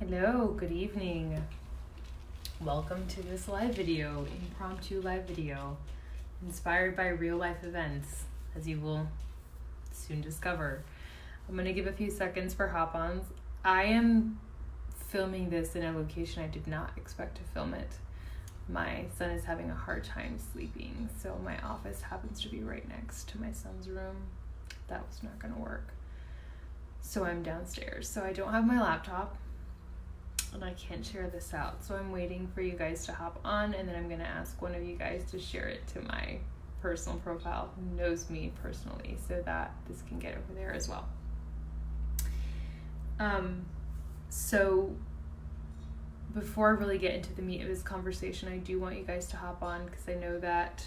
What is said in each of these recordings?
Hello, good evening. Welcome to this live video, impromptu live video, inspired by real life events, as you will soon discover. I'm going to give a few seconds for hop-ons. I am filming this in a location I did not expect to film it. My son is having a hard time sleeping, so my office happens to be right next to my son's room. That was not going to work. So I'm downstairs. So I don't have my laptop, and I can't share this out. So I'm waiting for you guys to hop on, and then I'm going to ask one of you guys to share it to my personal profile who knows me personally, so that this can get over there as well. So before I really get into the meat of this conversation, I do want you guys to hop on because I know that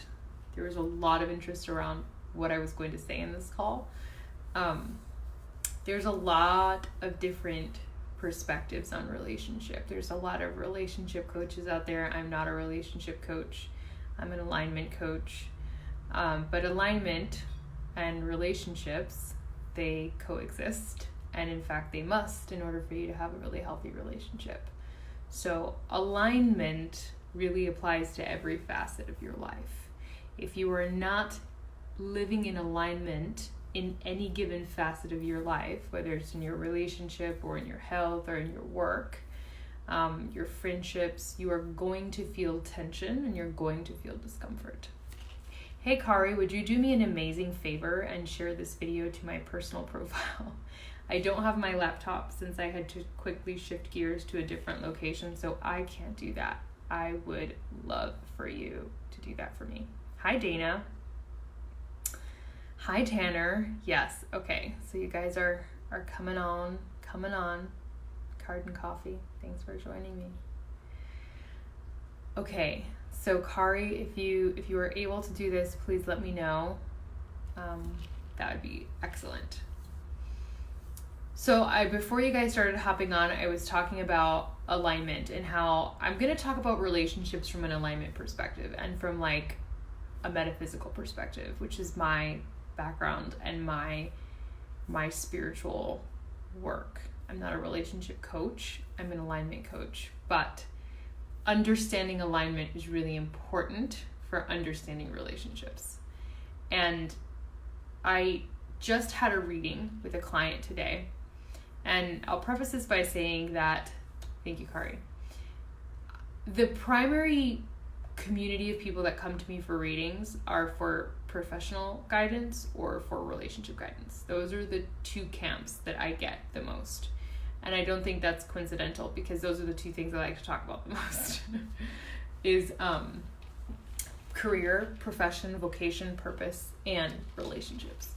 there was a lot of interest around what I was going to say in this call. There's a lot of different perspectives on relationship. There's a lot of relationship coaches out there. I'm not a relationship coach. I'm an alignment coach. But alignment and relationships, they coexist. And in fact, they must in order for you to have a really healthy relationship. So alignment really applies to every facet of your life. If you are not living in alignment in any given facet of your life, whether it's in your relationship or in your health or in your work, your friendships, you are going to feel tension and you're going to feel discomfort. Hey Kari, would you do me an amazing favor and share this video to my personal profile? I don't have my laptop since I had to quickly shift gears to a different location, so I can't do that. I would love for you to do that for me. Hi Dana. Hi Tanner. Yes, okay. So you guys are coming on. Card and coffee. Thanks for joining me. Okay, so Kari, if you are able to do this, please let me know. That would be excellent. So before you guys started hopping on, I was talking about alignment and how I'm going to talk about relationships from an alignment perspective and from like a metaphysical perspective, which is my background and my spiritual work. I'm not a relationship coach. I'm an alignment coach, but understanding alignment is really important for understanding relationships. And I just had a reading with a client today. And I'll preface this by saying that, thank you, Kari. The primary community of people that come to me for readings are for professional guidance or for relationship guidance. Those are the two camps that I get the most. And I don't think that's coincidental because those are the two things I like to talk about the most. is career, profession, vocation, purpose, and relationships.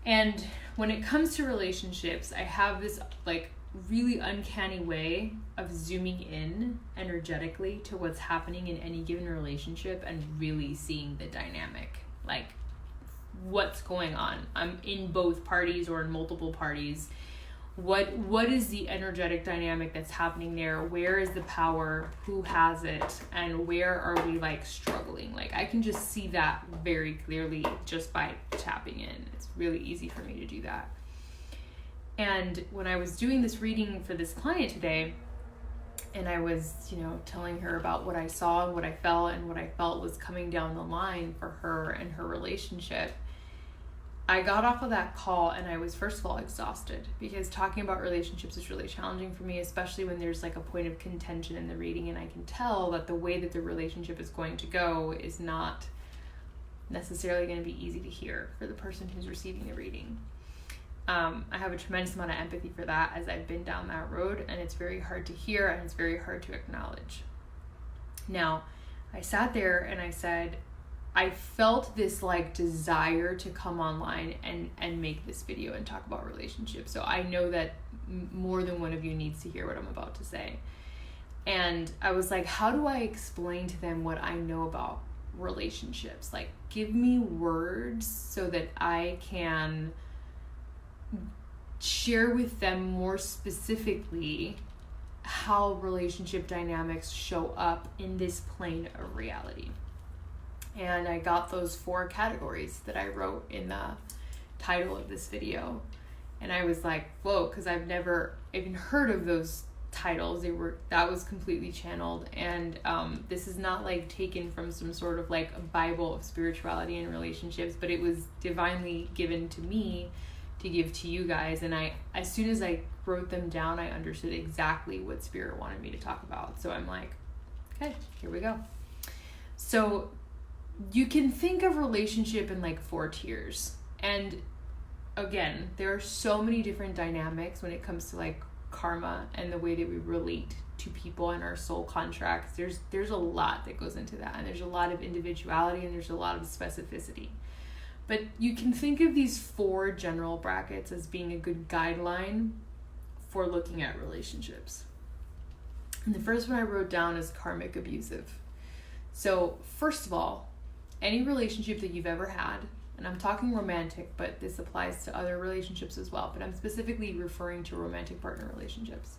And when it comes to relationships, I have this like really uncanny way of zooming in energetically to what's happening in any given relationship and really seeing the dynamic, like what's going on. I'm in both parties or in multiple parties. What is the energetic dynamic that's happening there? Where is the power? Who has it? And where are we like struggling? Like I can just see that very clearly just by tapping in. It's really easy for me to do that. And when I was doing this reading for this client today, and I was, telling her about what I saw and what I felt and what I felt was coming down the line for her and her relationship, I got off of that call and I was, first of all, exhausted because talking about relationships is really challenging for me, especially when there's like a point of contention in the reading and I can tell that the way that the relationship is going to go is not necessarily going to be easy to hear for the person who's receiving the reading. I have a tremendous amount of empathy for that as I've been down that road, and it's very hard to hear and it's very hard to acknowledge. Now, I sat there and I said, I felt this like desire to come online and make this video and talk about relationships. So I know that more than one of you needs to hear what I'm about to say. And I was like, how do I explain to them what I know about relationships? Like, give me words so that I can share with them more specifically how relationship dynamics show up in this plane of reality. And I got those 4 categories that I wrote in the title of this video. And I was like, whoa, because I've never even heard of those titles. That was completely channeled, and this is not like taken from some sort of like a Bible of spirituality and relationships, but it was divinely given to me to give to you guys. And as soon as I wrote them down, I understood exactly what Spirit wanted me to talk about. So I'm like, okay, here we go. So you can think of relationship in like 4 tiers. And again, there are so many different dynamics when it comes to like karma and the way that we relate to people and our soul contracts. There's a lot that goes into that, and there's a lot of individuality, and there's a lot of specificity. But you can think of these 4 general brackets as being a good guideline for looking at relationships. And the first one I wrote down is karmic abusive. So first of all, any relationship that you've ever had, and I'm talking romantic, but this applies to other relationships as well, but I'm specifically referring to romantic partner relationships.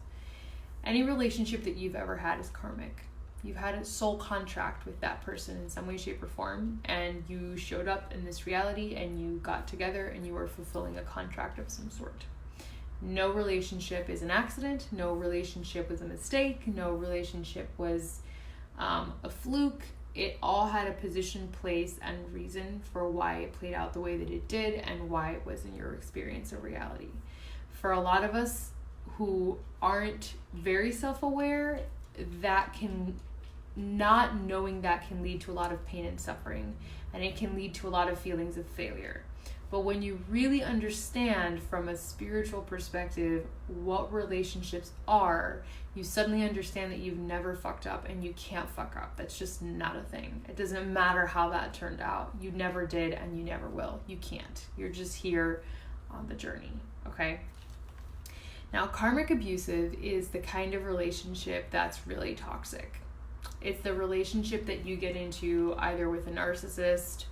Any relationship that you've ever had is karmic. You've had a soul contract with that person in some way, shape, or form, and you showed up in this reality and you got together and you were fulfilling a contract of some sort. No relationship is an accident. No relationship was a mistake. No relationship was a fluke. It all had a position, place, and reason for why it played out the way that it did and why it was in your experience or reality. For a lot of us who aren't very self-aware, that can, not knowing that can lead to a lot of pain and suffering, and it can lead to a lot of feelings of failure. But when you really understand from a spiritual perspective what relationships are, you suddenly understand that you've never fucked up and you can't fuck up. That's just not a thing. It doesn't matter how that turned out. You never did and you never will. You can't. You're just here on the journey, okay? Now, karmic abusive is the kind of relationship that's really toxic. It's the relationship that you get into either with a narcissist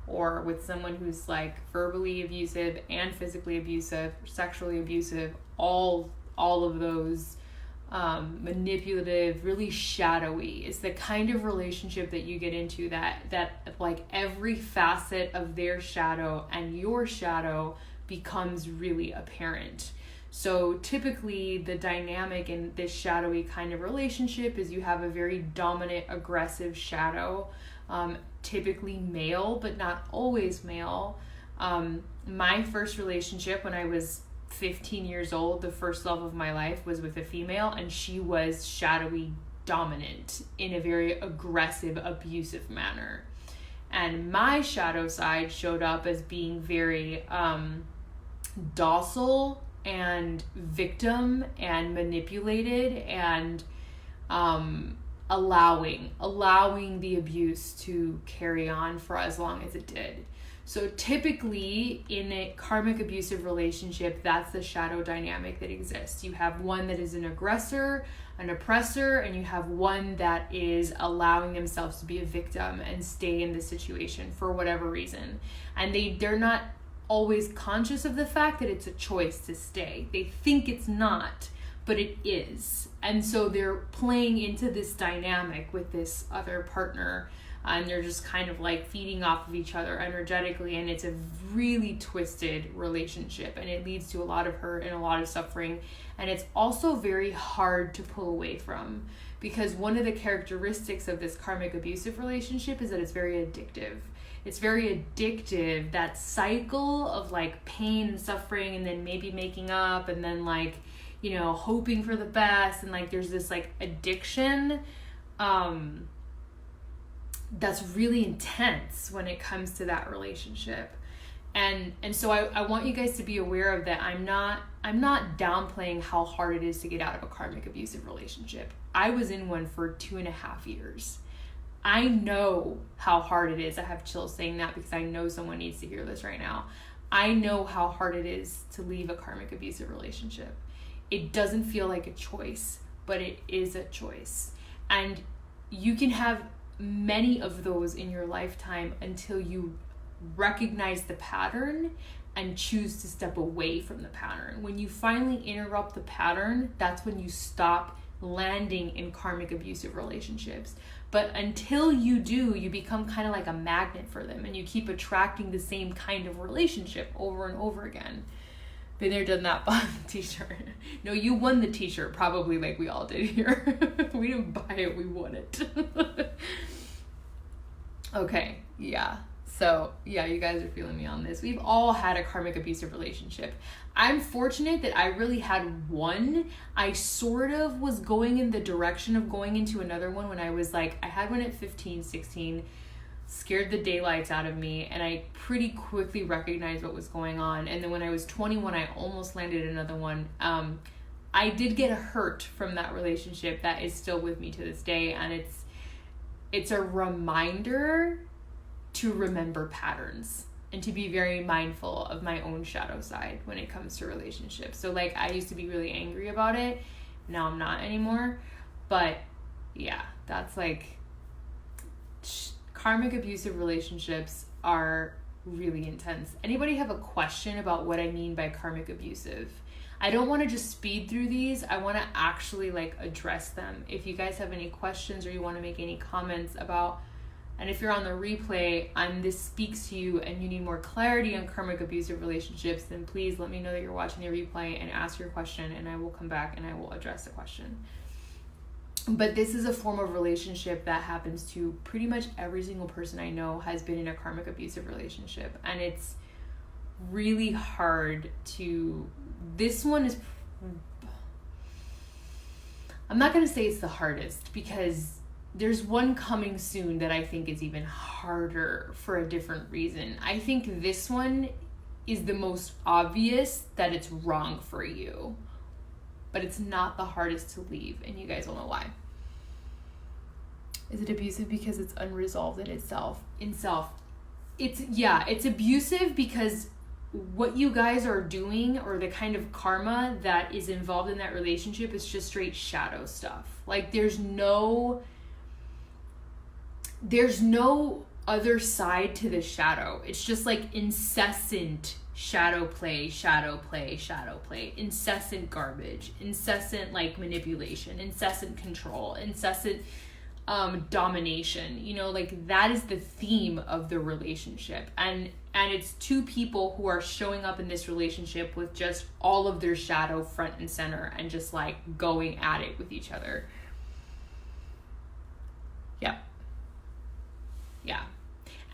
or with someone who's like verbally abusive and physically abusive, sexually abusive, all of those, manipulative, really shadowy. It's the kind of relationship that you get into that like every facet of their shadow and your shadow becomes really apparent. So typically the dynamic in this shadowy kind of relationship is you have a very dominant, aggressive shadow, typically male, but not always male. My first relationship when I was 15 years old, the first love of my life was with a female, and she was shadowy dominant in a very aggressive, abusive manner. And my shadow side showed up as being very docile and victim and manipulated and allowing the abuse to carry on for as long as it did. So typically in a karmic abusive relationship, that's the shadow dynamic that exists. You have one that is an aggressor, an oppressor, and you have one that is allowing themselves to be a victim and stay in the situation for whatever reason. And they're not always conscious of the fact that it's a choice to stay. They think it's not, but it is. And so they're playing into this dynamic with this other partner, and they're just kind of like feeding off of each other energetically, and it's a really twisted relationship, and it leads to a lot of hurt and a lot of suffering. And it's also very hard to pull away from, because one of the characteristics of this karmic abusive relationship is that it's very addictive. It's very addictive, that cycle of like pain and suffering, and then maybe making up, and then like, you know, hoping for the best, and like there's this like addiction that's really intense when it comes to that relationship. And so I want you guys to be aware of that. I'm not downplaying how hard it is to get out of a karmic abusive relationship. I was in one for 2.5 years. I know how hard it is. I have chills saying that because I know someone needs to hear this right now. I know how hard it is to leave a karmic abusive relationship. It doesn't feel like a choice, but it is a choice. And you can have many of those in your lifetime until you recognize the pattern and choose to step away from the pattern. When you finally interrupt the pattern, that's when you stop landing in karmic abusive relationships. But until you do, you become kind of like a magnet for them, and you keep attracting the same kind of relationship over and over again. Been there, done that, bought the t-shirt. No, you won the t-shirt, probably, like we all did here. We didn't buy it, we won it. Okay, yeah. So, yeah, you guys are feeling me on this. We've all had a karmic abusive relationship. I'm fortunate that I really had one. I sort of was going in the direction of going into another one when I was like, I had one at 15, 16, scared the daylights out of me, and I pretty quickly recognized what was going on. And then when I was 21, I almost landed another one. I did get hurt from that relationship that is still with me to this day, and it's a reminder to remember patterns and to be very mindful of my own shadow side when it comes to relationships. So like, I used to be really angry about it. Now I'm not anymore. But yeah, that's like, karmic abusive relationships are really intense. Anybody have a question about what I mean by karmic abusive? I don't want to just speed through these. I want to actually like address them. If you guys have any questions or you want to make any comments about, and if you're on the replay and this speaks to you and you need more clarity on karmic abusive relationships, then please let me know that you're watching the replay and ask your question, and I will come back and I will address the question. But this is a form of relationship that happens to pretty much every single person I know has been in a karmic abusive relationship. And it's really hard to, this one is, I'm not going to say it's the hardest, because there's one coming soon that I think is even harder for a different reason. I think this one is the most obvious that it's wrong for you, but it's not the hardest to leave, and you guys will know why. Is it abusive because it's unresolved in itself? It's abusive because what you guys are doing, or the kind of karma that is involved in that relationship, is just straight shadow stuff. Like there's no other side to the shadow. It's just like incessant shadow play, incessant garbage, incessant like manipulation, incessant control, incessant domination. You know, like that is the theme of the relationship. And it's two people who are showing up in this relationship with just all of their shadow front and center and just like going at it with each other. Yeah.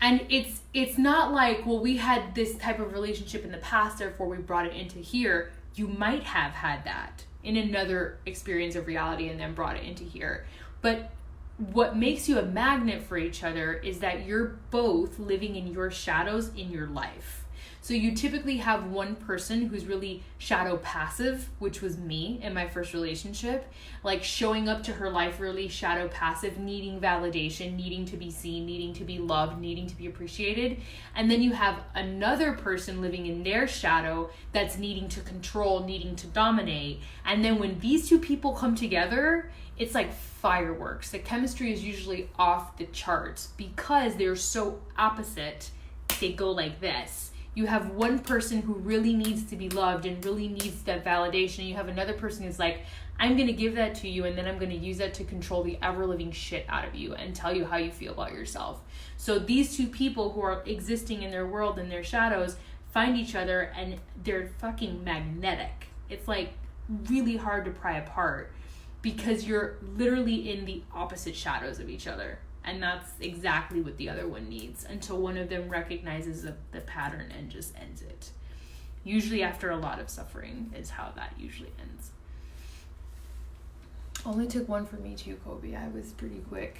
And it's not like, well, we had this type of relationship in the past, therefore we brought it into here. You might have had that in another experience of reality and then brought it into here. But what makes you a magnet for each other is that you're both living in your shadows in your life. So you typically have one person who's really shadow passive, which was me in my first relationship, like showing up to her life really shadow passive, needing validation, needing to be seen, needing to be loved, needing to be appreciated. And then you have another person living in their shadow that's needing to control, needing to dominate. And then when these two people come together, it's like fireworks. The chemistry is usually off the charts because they're so opposite. They go like this. You have one person who really needs to be loved and really needs that validation. You have another person who's like, I'm going to give that to you, and then I'm going to use that to control the ever-living shit out of you and tell you how you feel about yourself. So these two people who are existing in their world and their shadows find each other, and they're fucking magnetic. It's like really hard to pry apart because you're literally in the opposite shadows of each other. And that's exactly what the other one needs until one of them recognizes the pattern and just ends it. Usually after a lot of suffering is how that usually ends. Only took one for me too, Kobe. I was pretty quick.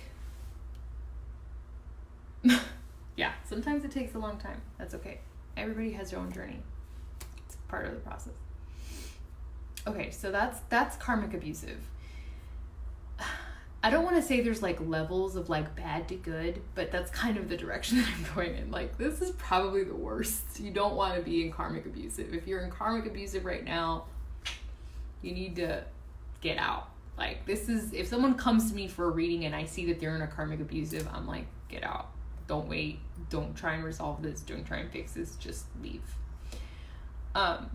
Yeah, sometimes it takes a long time. That's okay. Everybody has their own journey. It's part of the process. Okay, so that's karmic abusive. I don't want to say there's like levels of like bad to good, but that's kind of the direction that I'm going in. Like, this is probably the worst. You don't want to be in karmic abusive. If you're in karmic abusive right now, you need to get out. Like, this is, if someone comes to me for a reading and I see that they're in a karmic abusive, I'm like, get out. Don't wait. Don't try and resolve this. Don't try and fix this. Just leave. I'm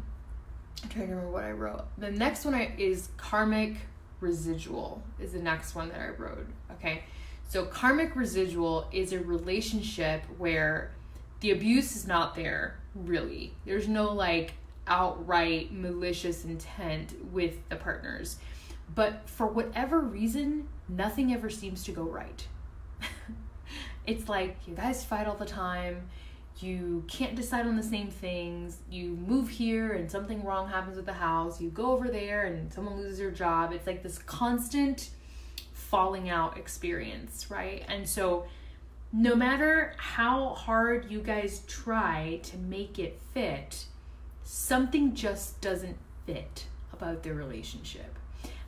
trying to remember what I wrote. The next one is karmic residual is the next one that I wrote. Okay, so karmic residual is a relationship where the abuse is not there, really. There's no like outright malicious intent with the partners. But for whatever reason, nothing ever seems to go right. It's like you guys fight all the time. You can't decide on the same things. You move here and something wrong happens with the house. You go over there and someone loses their job. It's like this constant falling out experience, right? And so no matter how hard you guys try to make it fit, something just doesn't fit about their relationship.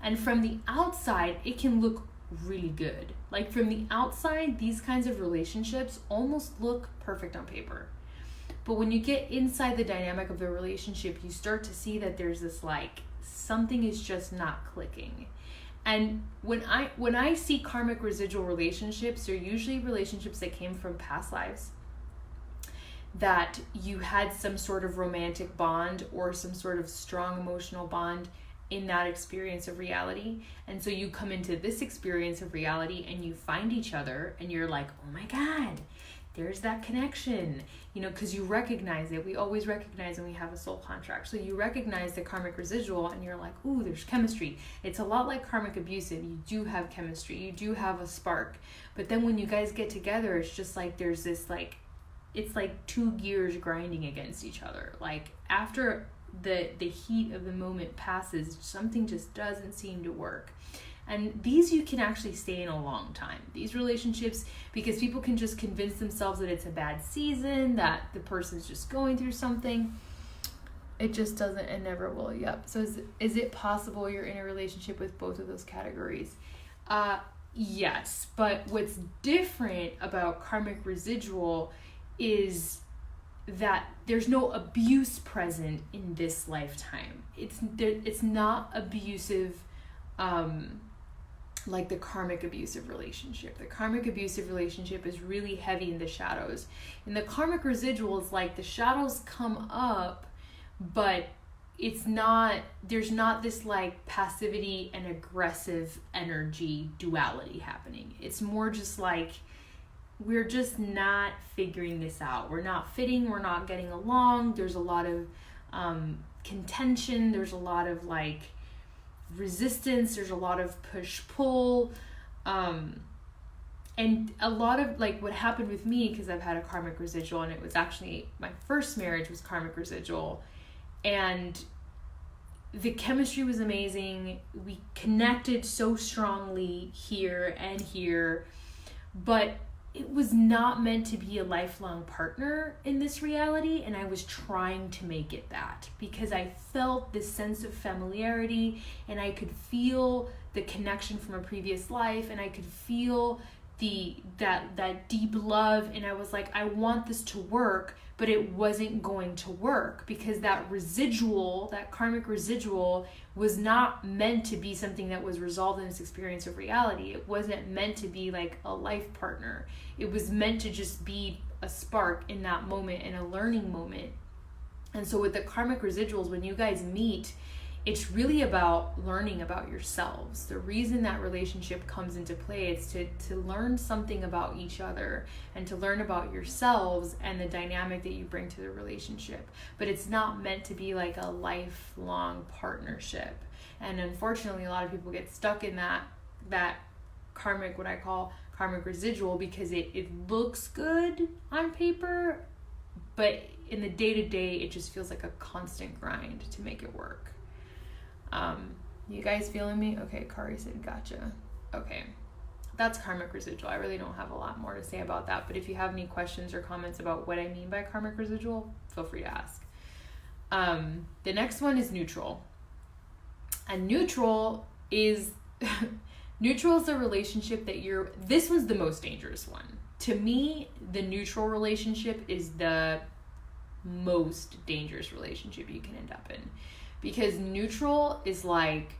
And from the outside, it can look really good. Like from the outside, these kinds of relationships almost look perfect on paper. But when you get inside the dynamic of the relationship, you start to see that there's this like, something is just not clicking. And when I see karmic residual relationships, they're usually relationships that came from past lives, that you had some sort of romantic bond or some sort of strong emotional bond in that experience of reality. And so you come into this experience of reality and you find each other and you're like, oh my God, there's that connection, you know, because you recognize it. We always recognize when we have a soul contract. So you recognize the karmic residual and you're like, ooh, there's chemistry. It's a lot like karmic abusive. You do have chemistry. You do have a spark. But then when you guys get together, it's just like there's this like, it's like two gears grinding against each other. Like after the heat of the moment passes, something just doesn't seem to work. And these you can actually stay in a long time. These relationships, because people can just convince themselves that it's a bad season, that the person's just going through something. It just doesn't and never will. Yep. So is it possible you're in a relationship with both of those categories? Yes. But what's different about karmic residual is that there's no abuse present in this lifetime. It's not abusive like the karmic abusive relationship. The karmic abusive relationship is really heavy in the shadows. And the karmic residual is like the shadows come up, but there's not this like passivity and aggressive energy duality happening. It's more just like, we're just not figuring this out. We're not fitting. We're not getting along. There's a lot of contention. There's a lot of like resistance. There's a lot of push-pull. And a lot of like what happened with me, because I've had a karmic residual, and it was actually my first marriage was karmic residual. And the chemistry was amazing. We connected so strongly here and here. But it was not meant to be a lifelong partner in this reality, and I was trying to make it that because I felt this sense of familiarity and I could feel the connection from a previous life, and I could feel that deep love, and I was like, I want this to work, but it wasn't going to work because that residual, that karmic residual, was not meant to be something that was resolved in this experience of reality. It wasn't meant to be like a life partner. It was meant to just be a spark in that moment and a learning moment. And so with the karmic residuals, when you guys meet, it's really about learning about yourselves. The reason that relationship comes into play is to learn something about each other and to learn about yourselves and the dynamic that you bring to the relationship. But it's not meant to be like a lifelong partnership. And unfortunately, a lot of people get stuck in that karmic, what I call karmic residual, because it looks good on paper, but in the day-to-day, it just feels like a constant grind to make it work. You guys feeling me? Okay, Kari said gotcha. Okay, that's karmic residual. I really don't have a lot more to say about that, but if you have any questions or comments about what I mean by karmic residual, feel free to ask. The next one is neutral. And neutral is neutral is a relationship that this one's the most dangerous one. To me, the neutral relationship is the most dangerous relationship you can end up in. Because neutral is like,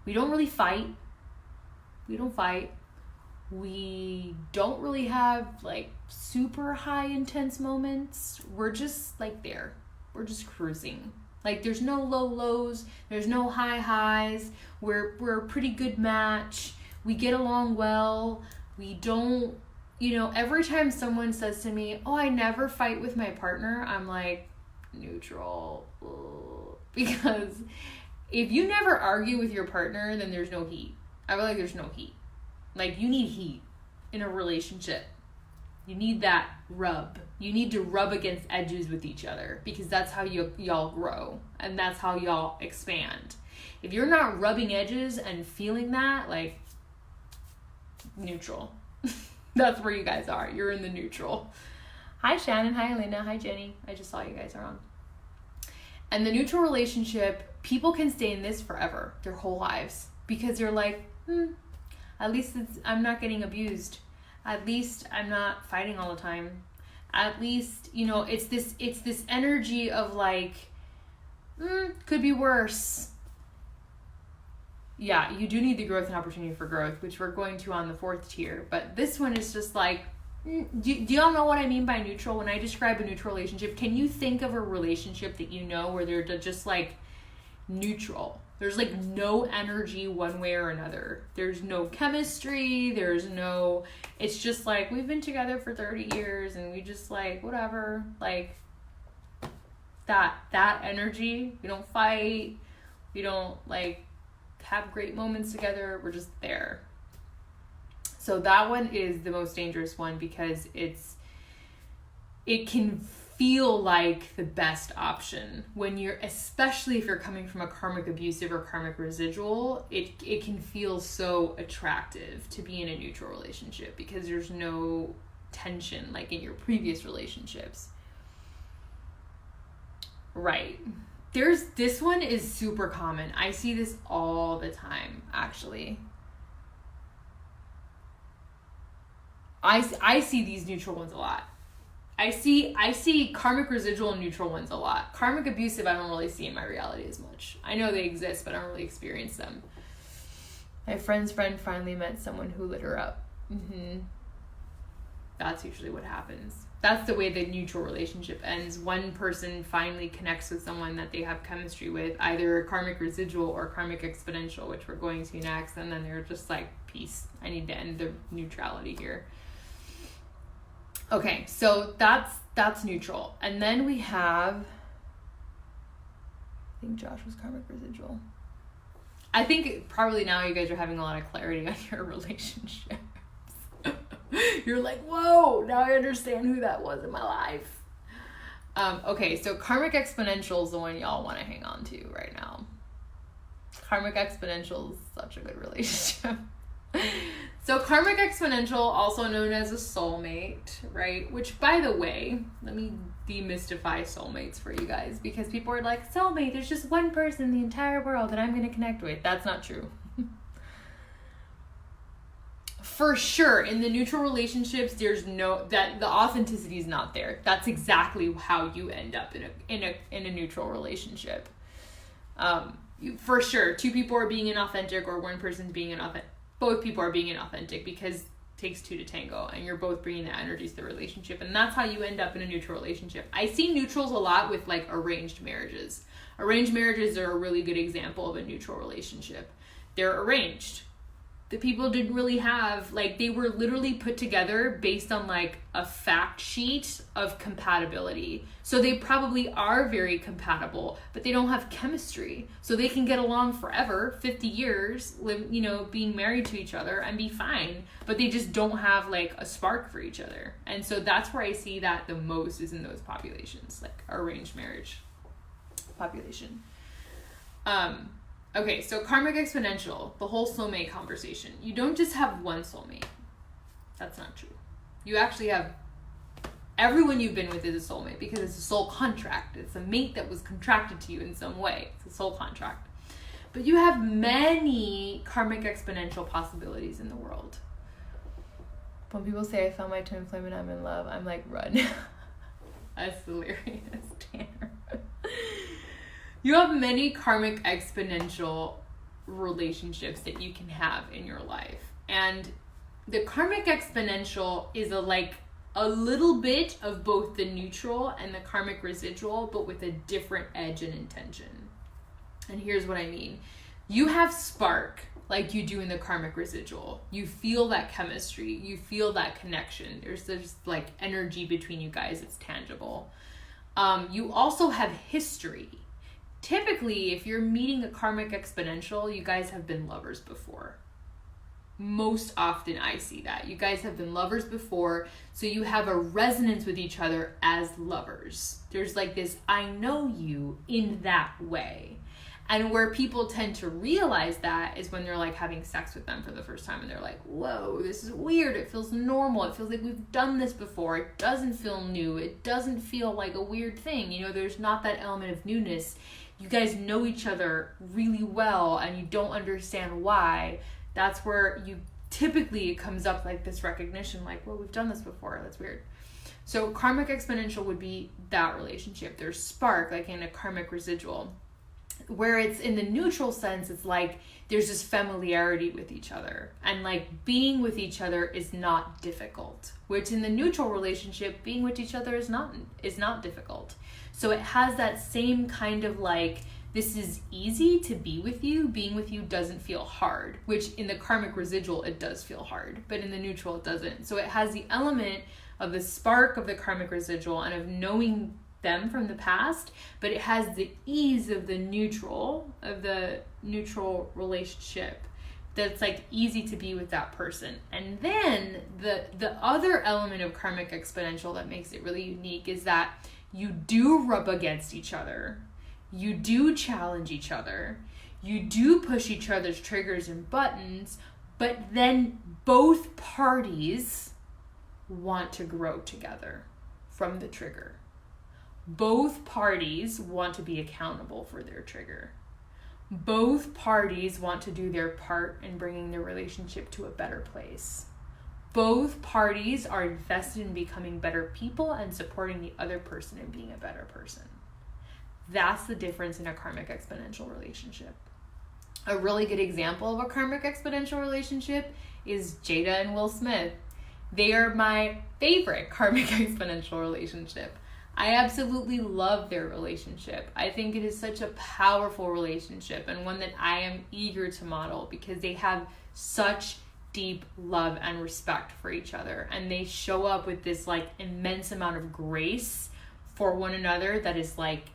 we don't really fight. We don't fight. We don't really have like super high intense moments. We're just like there. We're just cruising. Like there's no low lows. There's no high highs. We're a pretty good match. We get along well. We don't, every time someone says to me, oh, I never fight with my partner, I'm like, neutral. Ugh. Because if you never argue with your partner, then there's no heat. I feel like there's no heat. Like, you need heat in a relationship. You need that rub. You need to rub against edges with each other, because that's how y'all grow, and that's how y'all expand. If you're not rubbing edges and feeling that, like, neutral. That's where you guys are. You're in the neutral. Hi, Shannon. Hi, Elena. Hi, Jenny. I just saw you guys are on. And the neutral relationship, people can stay in this forever, their whole lives, because they're like, at least I'm not getting abused. At least I'm not fighting all the time. At least, you know, it's this energy of like, could be worse. Yeah, you do need the growth and opportunity for growth, which we're going to on the 4th tier. But this one is just like, do y'all know what I mean by neutral? When I describe a neutral relationship, can you think of a relationship that you know where they're just like neutral? There's like no energy one way or another. There's no chemistry. It's just like, we've been together for 30 years and we just like, whatever. Like that energy. We don't fight. We don't like have great moments together. We're just there. So that one is the most dangerous one, because it can feel like the best option when especially if you're coming from a karmic abusive or karmic residual, it can feel so attractive to be in a neutral relationship, because there's no tension like in your previous relationships. Right. This one is super common. I see this all the time, actually. I see these neutral ones a lot. I see karmic residual and neutral ones a lot. Karmic abusive, I don't really see in my reality as much. I know they exist, but I don't really experience them. My friend's friend finally met someone who lit her up. That's usually what happens. That's the way the neutral relationship ends. One person finally connects with someone that they have chemistry with, either karmic residual or karmic exponential, which we're going to next, and then they're just like, peace. I need to end the neutrality here. Okay, so that's neutral. And then we have, I think Josh was karmic residual. I think probably now you guys are having a lot of clarity on your relationships. You're like, whoa, now I understand who that was in my life. Okay, so karmic exponential is the one y'all want to hang on to right now. Karmic exponential is such a good relationship. So karmic exponential, also known as a soulmate, right? Which, by the way, let me demystify soulmates for you guys, because people are like, soulmate, there's just one person in the entire world that I'm going to connect with. That's not true. For sure, in the neutral relationships, there's the authenticity is not there. That's exactly how you end up in a neutral relationship. For sure, two people are being inauthentic, or one person's being inauthentic. Both people are being inauthentic, because it takes two to tango, and you're both bringing the energies to the relationship, and that's how you end up in a neutral relationship. I see neutrals a lot with like arranged marriages. Arranged marriages are a really good example of a neutral relationship. They're arranged. The people didn't really have, like, they were literally put together based on like a fact sheet of compatibility. So they probably are very compatible, but they don't have chemistry. So they can get along forever, 50 years, being married to each other and be fine, but they just don't have like a spark for each other. And so that's where I see that the most is in those populations, like arranged marriage population. Okay, so karmic exponential, the whole soulmate conversation. You don't just have one soulmate. That's not true. You actually have everyone you've been with is a soulmate, because it's a soul contract. It's a mate that was contracted to you in some way. It's a soul contract. But you have many karmic exponential possibilities in the world. When people say, I found my twin flame and I'm in love, I'm like, run. That's hilarious, Tanner. You have many karmic exponential relationships that you can have in your life. And the karmic exponential is a little bit of both the neutral and the karmic residual, but with a different edge and intention. And here's what I mean. You have spark like you do in the karmic residual. You feel that chemistry. You feel that connection. There's like energy between you guys. It's tangible. You also have history. Typically, if you're meeting a karmic exponential, you guys have been lovers before. Most often I see that. You guys have been lovers before, so you have a resonance with each other as lovers. There's like this I know you in that way. And where people tend to realize that is when they're like having sex with them for the first time and they're like, whoa, this is weird. It feels normal. It feels like we've done this before. It doesn't feel new. It doesn't feel like a weird thing. You know, there's not that element of newness. You guys know each other really well and you don't understand why. That's where you typically, it comes up like this recognition, like, well, we've done this before. That's weird. So karmic exponential would be that relationship. There's spark, like in a karmic residual. Where it's in the neutral sense, it's like there's this familiarity with each other. And like being with each other is not difficult. Which in the neutral relationship, being with each other is not difficult. So it has that same kind of like, this is easy to be with you. Being with you doesn't feel hard, which in the karmic residual, it does feel hard, but in the neutral, it doesn't. So it has the element of the spark of the karmic residual and of knowing them from the past, but it has the ease of the neutral relationship. That's like easy to be with that person. And then the other element of karmic exponential that makes it really unique is that you do rub against each other. You do challenge each other. You do push each other's triggers and buttons, but then both parties want to grow together from the trigger. Both parties want to be accountable for their trigger. Both parties want to do their part in bringing the relationship to a better place. Both parties are invested in becoming better people and supporting the other person in being a better person. That's the difference in a karmic exponential relationship. A really good example of a karmic exponential relationship is Jada and Will Smith. They are my favorite karmic exponential relationship. I absolutely love their relationship. I think it is such a powerful relationship and one that I am eager to model because they have such deep love and respect for each other. And they show up with this like immense amount of grace for one another that is like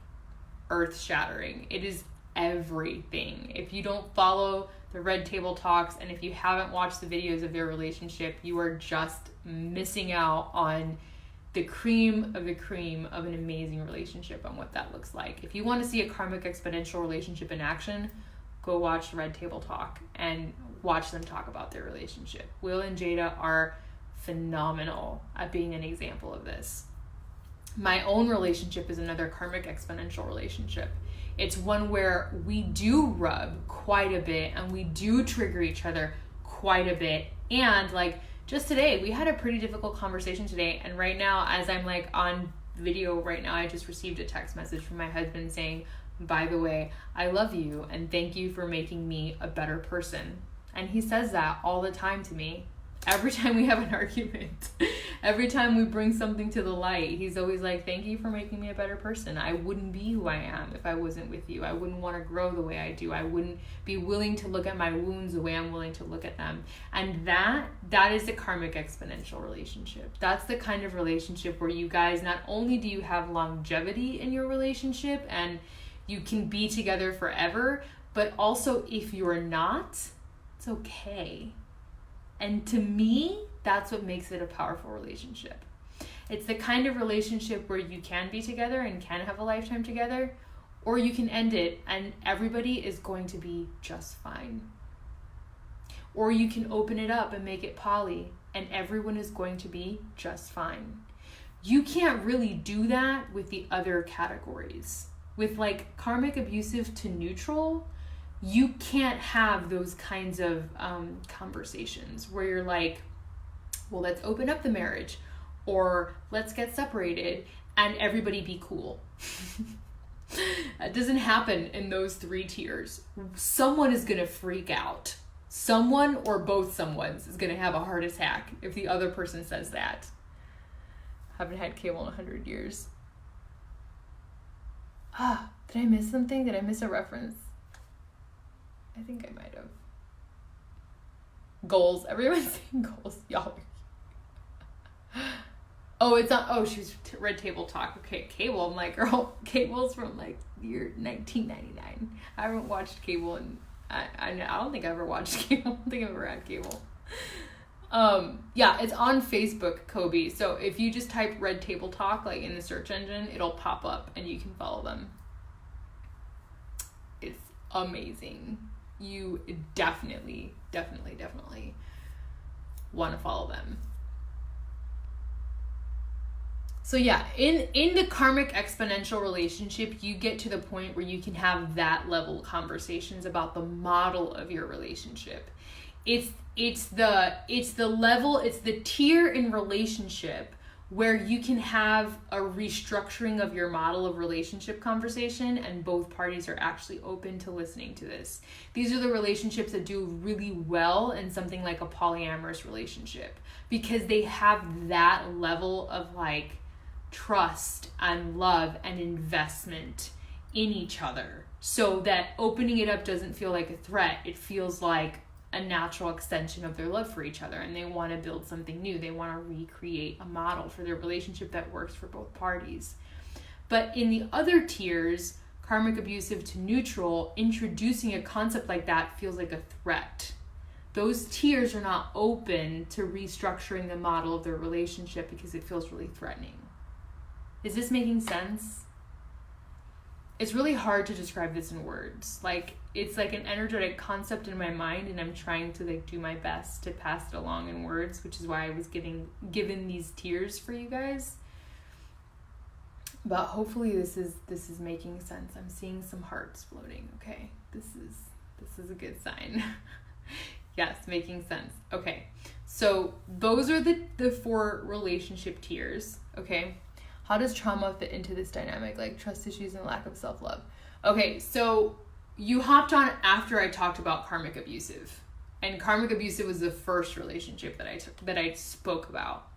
earth-shattering. It is everything. If you don't follow the Red Table Talks and if you haven't watched the videos of their relationship, you are just missing out on the cream of an amazing relationship and what that looks like. If you want to see a karmic exponential relationship in action, go watch the Red Table Talk and watch them talk about their relationship. Will and Jada are phenomenal at being an example of this. My own relationship is another karmic exponential relationship. It's one where we do rub quite a bit and we do trigger each other quite a bit. And like just today, we had a pretty difficult conversation today. And right now, as I'm like on video right now, I just received a text message from my husband saying, by the way, I love you and thank you for making me a better person. And he says that all the time to me. Every time we have an argument, every time we bring something to the light, he's always like, thank you for making me a better person. I wouldn't be who I am if I wasn't with you. I wouldn't want to grow the way I do. I wouldn't be willing to look at my wounds the way I'm willing to look at them. And that is a karmic exponential relationship. That's the kind of relationship where you guys, not only do you have longevity in your relationship and you can be together forever, but also if you're not, it's okay. And to me, that's what makes it a powerful relationship. It's the kind of relationship where you can be together and can have a lifetime together, or you can end it and everybody is going to be just fine. Or you can open it up and make it poly and everyone is going to be just fine. You can't really do that with the other categories. With like karmic abusive to neutral, you can't have those kinds of conversations where you're like, well, let's open up the marriage or let's get separated and everybody be cool. It doesn't happen in those three tiers. Someone is going to freak out. Someone or both someones is going to have a heart attack if the other person says that. Haven't had cable in 100 years. Did I miss something? Did I miss a reference? I think I might have. Goals. Everyone's saying goals. Y'all. Oh, it's on. Oh, she's Red Table Talk. Okay, cable. I'm like, girl, cable's from like year 1999. I haven't watched cable, and I don't think I ever watched cable. I don't think I've ever had cable. Yeah, it's on Facebook, Kobe. So if you just type Red Table Talk like in the search engine, it'll pop up and you can follow them. It's amazing. You definitely want to follow them. So yeah, in the karmic exponential relationship, you get to the point where you can have that level of conversations about the model of your relationship. It's the level, it's the tier in relationship where you can have a restructuring of your model of relationship conversation and both parties are actually open to listening to this. These are the relationships that do really well in something like a polyamorous relationship because they have that level of like trust and love and investment in each other so that opening it up doesn't feel like a threat. It feels like a natural extension of their love for each other, and they want to build something new. They want to recreate a model for their relationship that works for both parties. But in the other tiers, karmic abusive to neutral, introducing a concept like that feels like a threat. Those tiers are not open to restructuring the model of their relationship because it feels really threatening. Is this making sense? It's really hard to describe this in words. Like, it's like an energetic concept in my mind, and I'm trying to like do my best to pass it along in words, which is why I was given these tiers for you guys. But hopefully this is making sense. I'm seeing some hearts floating. Okay, this is a good sign. Yes, making sense. Okay, so those are the 4 relationship tiers. Okay. How does trauma fit into this dynamic? Like trust issues and lack of self-love. Okay, so you hopped on after I talked about karmic abusive. And karmic abusive was the first relationship that I spoke about.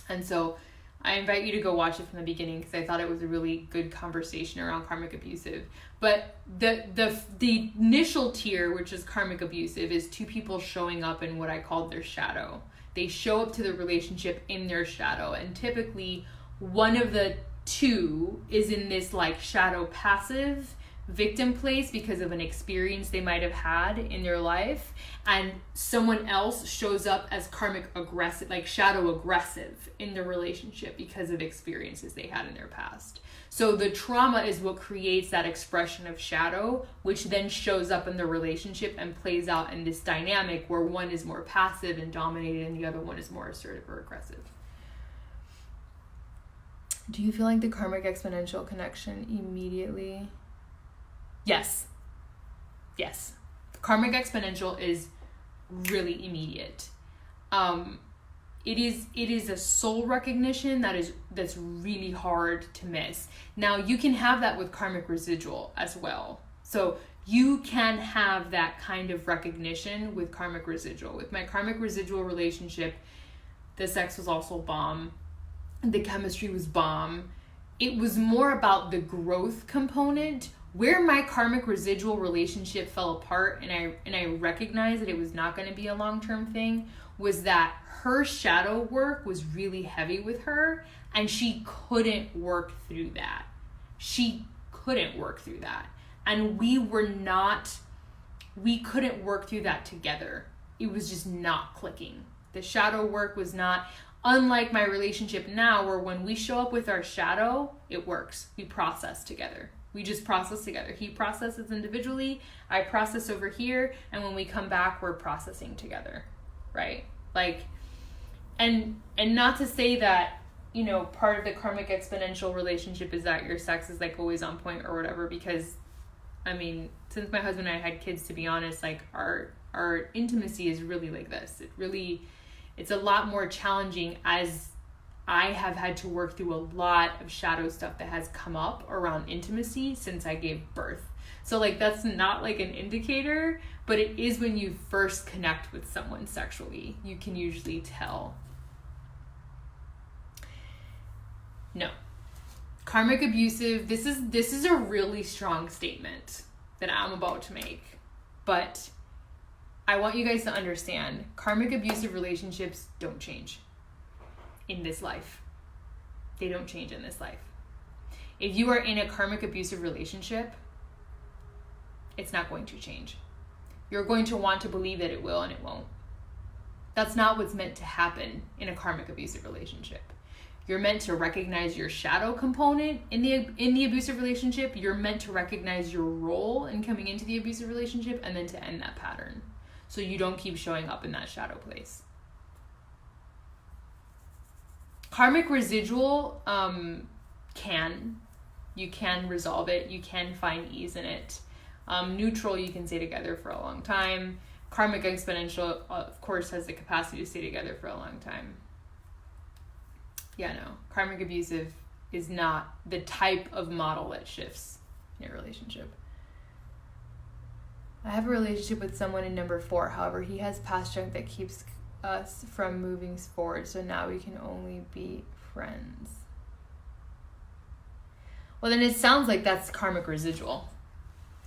And so I invite you to go watch it from the beginning because I thought it was a really good conversation around karmic abusive. But the initial tier, which is karmic abusive, is 2 people showing up in what I called their shadow. They show up to the relationship in their shadow, and typically one of the 2 is in this like shadow passive victim place because of an experience they might have had in their life, and someone else shows up as karmic aggressive, like shadow aggressive in the relationship because of experiences they had in their past. So the trauma is what creates that expression of shadow, which then shows up in the relationship and plays out in this dynamic where one is more passive and dominated and the other one is more assertive or aggressive. Do you feel like the karmic exponential connection immediately? Yes. Yes. The karmic exponential is really immediate. It is a soul recognition that's really hard to miss. Now you can have that with karmic residual as well. So you can have that kind of recognition with karmic residual. With my karmic residual relationship, the sex was also bomb. The chemistry was bomb. It was more about the growth component. Where my karmic residual relationship fell apart and I recognized that it was not going to be a long-term thing was that her shadow work was really heavy with her and she couldn't work through that. And we couldn't work through that together. It was just not clicking. The shadow work was not, unlike my relationship now where when we show up with our shadow, it works. We process together. We just process together. He processes individually, I process over here, and when we come back, we're processing together, right? Like, and not to say that, you know, part of the karmic exponential relationship is that your sex is like always on point or whatever, because, I mean, since my husband and I had kids, to be honest, like our intimacy is really like this. It's a lot more challenging as I have had to work through a lot of shadow stuff that has come up around intimacy since I gave birth. So like that's not like an indicator, but it is when you first connect with someone sexually. You can usually tell. No. Karmic abusive, this is a really strong statement that I'm about to make. But I want you guys to understand, karmic abusive relationships don't change in this life. They don't change in this life. If you are in a karmic abusive relationship, it's not going to change. You're going to want to believe that it will, and it won't. That's not what's meant to happen in a karmic abusive relationship. You're meant to recognize your shadow component in the abusive relationship. You're meant to recognize your role in coming into the abusive relationship, and then to end that pattern so you don't keep showing up in that shadow place. Karmic residual, you can resolve it. You can find ease in it. Neutral, you can stay together for a long time. Karmic exponential, of course, has the capacity to stay together for a long time. Yeah, no. Karmic abusive is not the type of model that shifts in a relationship. I have a relationship with someone in number 4. However, he has past junk that keeps us from moving forward. So now we can only be friends. Well, then it sounds like that's karmic residual.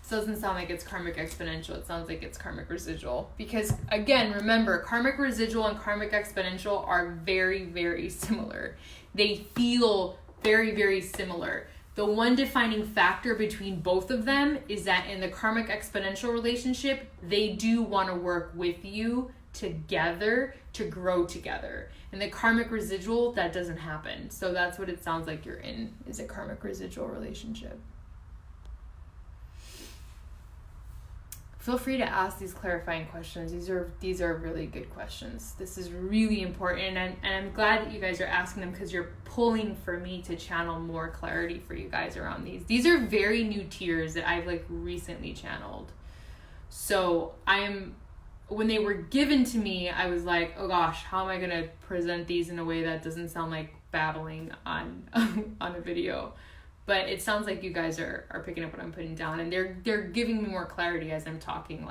It doesn't sound like it's karmic exponential. It sounds like it's karmic residual. Because, again, remember, karmic residual and karmic exponential are very, very similar. They feel very, very similar. The one defining factor between both of them is that in the karmic exponential relationship, they do want to work with you together to grow together. In the karmic residual, that doesn't happen. So that's what it sounds like you're in, is a karmic residual relationship. Feel free to ask these clarifying questions. These are really good questions. This is really important, and I'm glad that you guys are asking them, because you're pulling for me to channel more clarity for you guys around these. These are very new tiers that I've recently channeled. So when they were given to me, I was like, oh gosh, how am I gonna present these in a way that doesn't sound like babbling on a video? But it sounds like you guys are picking up what I'm putting down, and they're giving me more clarity as I'm talking,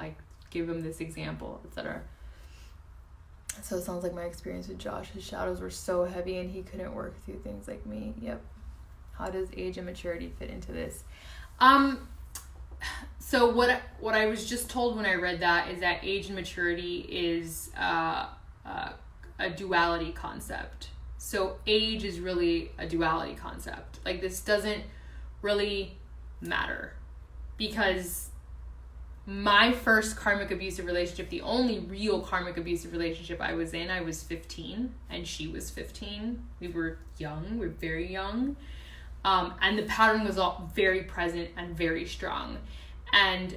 give them this example, etc. So it sounds like my experience with Josh. His shadows were so heavy and he couldn't work through things like me. Yep. How does age and maturity fit into this? So what I was just told when I read that is that age and maturity is a duality concept. So age is really a duality concept. This doesn't really matter, because my first karmic abusive relationship, the only real karmic abusive relationship I was in, I was 15 and she was 15. We were young, we were very young. And the pattern was all very present and very strong. And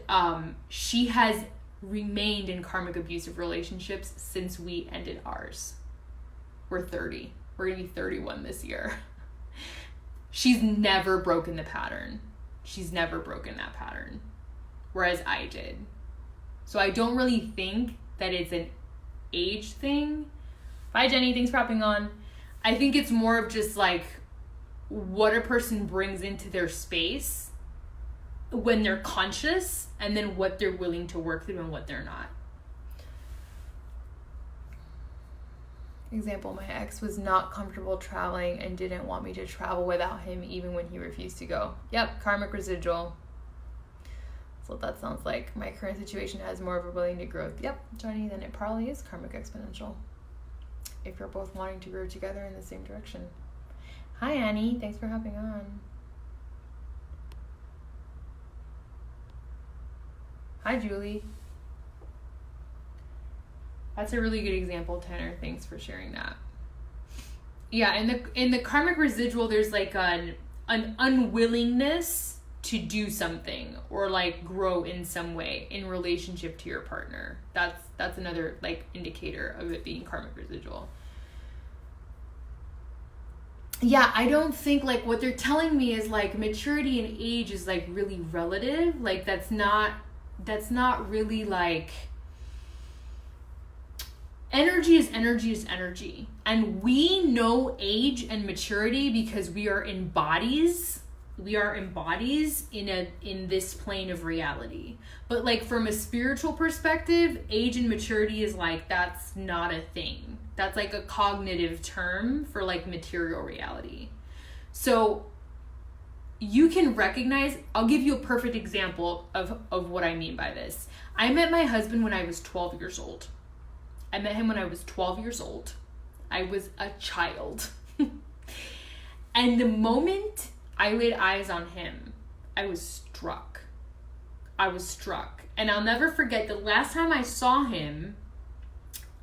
she has remained in karmic abusive relationships since we ended ours. We're 30. We're going to be 31 this year. She's never broken the pattern. She's never broken that pattern. Whereas I did. So I don't really think that it's an age thing. Bye, Jenny. Thanks for hopping on. I think it's more of just what a person brings into their space when they're conscious, and then what they're willing to work through and what they're not. Example, my ex was not comfortable traveling and didn't want me to travel without him even when he refused to go. Yep, karmic residual. That's what that sounds like. My current situation has more of a willing to grow. Yep, Johnny, then it probably is karmic exponential. If you're both wanting to grow together in the same direction. Hi, Annie. Thanks for hopping on. Hi, Julie. That's a really good example, Tanner. Thanks for sharing that. Yeah, in the karmic residual, there's an unwillingness to do something or grow in some way in relationship to your partner. That's another indicator of it being karmic residual. Yeah, I don't think what they're telling me is maturity and age is really relative. That's not really energy is energy is energy. And we know age and maturity because we are in bodies. We are in bodies in this plane of reality. But from a spiritual perspective, age and maturity is that's not a thing. That's a cognitive term for material reality. So you can recognize, I'll give you a perfect example of what I mean by this. I met my husband when I was 12 years old. I met him when I was 12 years old. I was a child. And the moment I laid eyes on him, I was struck. And I'll never forget the last time I saw him,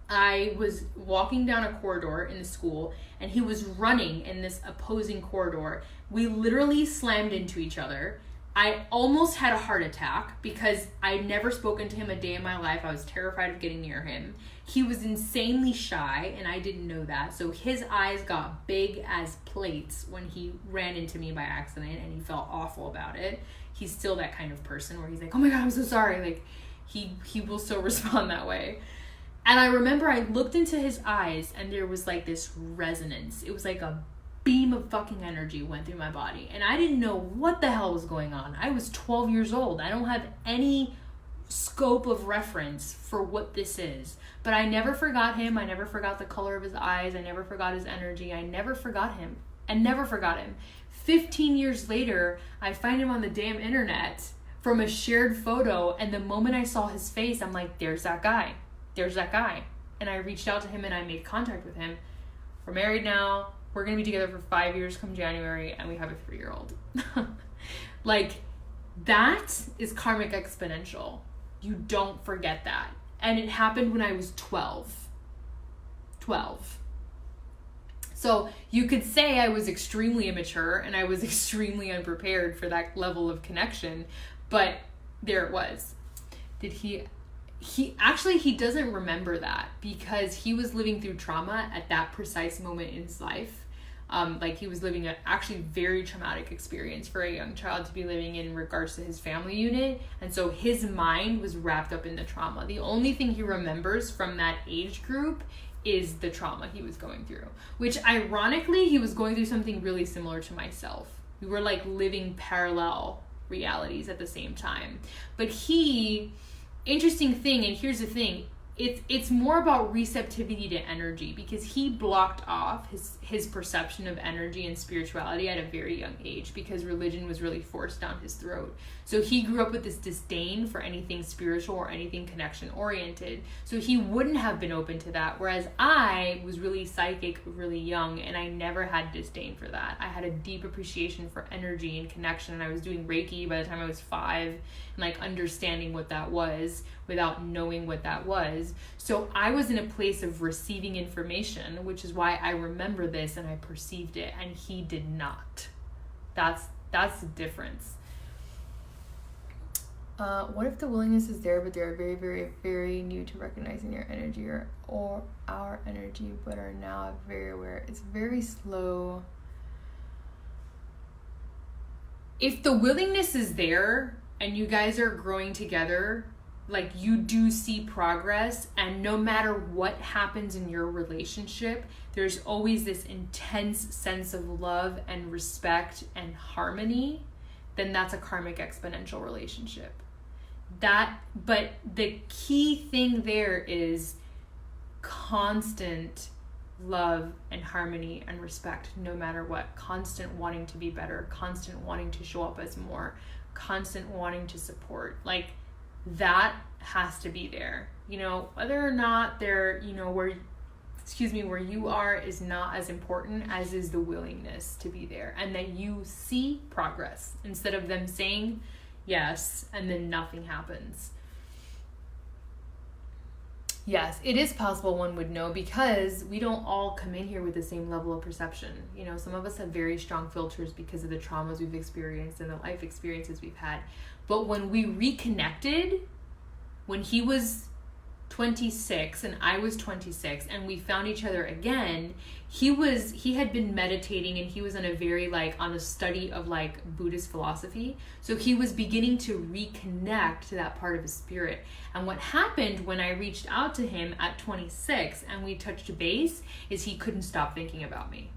I was walking down a corridor in the school and he was running in this opposing corridor. We literally slammed into each other. I almost had a heart attack because I'd never spoken to him a day in my life. I was terrified of getting near him. He was insanely shy and I didn't know that. So his eyes got big as plates when he ran into me by accident and he felt awful about it. He's still that kind of person where he's like, oh my God, I'm so sorry. Like he will still respond that way. And I remember I looked into his eyes and there was like this resonance. It was like a beam of fucking energy went through my body. And I didn't know what the hell was going on. I was 12 years old. I don't have any scope of reference for what this is. But I never forgot him. I never forgot the color of his eyes. I never forgot his energy. I never forgot him. 15 years later, I find him on the damn internet from a shared photo. And the moment I saw his face, I'm like, there's that guy. And I reached out to him and I made contact with him. We're married now. We're going to be together for 5 years come January. And we have a 3-year-old. Like, that is karmic exponential. You don't forget that. And it happened when I was 12. So you could say I was extremely immature and I was extremely unprepared for that level of connection, but there it was. He doesn't remember that because he was living through trauma at that precise moment in his life. Like he was living an actually very traumatic experience for a young child to be living in regards to his family unit. And so his mind was wrapped up in the trauma. The only thing he remembers from that age group is the trauma he was going through, which ironically, he was going through something really similar to myself. We were like living parallel realities at the same time. But interesting thing, and here's the thing, it's more about receptivity to energy because he blocked off his perception of energy and spirituality at a very young age because religion was really forced down his throat. So he grew up with this disdain for anything spiritual or anything connection oriented. So he wouldn't have been open to that. Whereas I was really psychic, really young, and I never had disdain for that. I had a deep appreciation for energy and connection, and I was doing Reiki by the time I was 5 and like understanding what that was without knowing what that was. So I was in a place of receiving information, which is why I remember this and I perceived it, and he did not. That's the difference. What if the willingness is there, but they're very, very, very new to recognizing your energy or our energy, but are now very aware? It's very slow. If the willingness is there and you guys are growing together, like you do see progress, and no matter what happens in your relationship, there's always this intense sense of love and respect and harmony, then that's a karmic exponential relationship. But the key thing there is constant love and harmony and respect no matter what, constant wanting to be better, constant wanting to show up as more, constant wanting to support. Like, that has to be there. You know, whether or not they're, you know, where you are is not as important as is the willingness to be there, and that you see progress instead of them saying yes and then nothing happens. Yes, it is possible one would know because we don't all come in here with the same level of perception. You know, some of us have very strong filters because of the traumas we've experienced and the life experiences we've had. But when we reconnected, when he was 26 and I was 26 and we found each other again, he had been meditating and he was on a study of like Buddhist philosophy. So he was beginning to reconnect to that part of his spirit. And what happened when I reached out to him at 26 and we touched base is he couldn't stop thinking about me.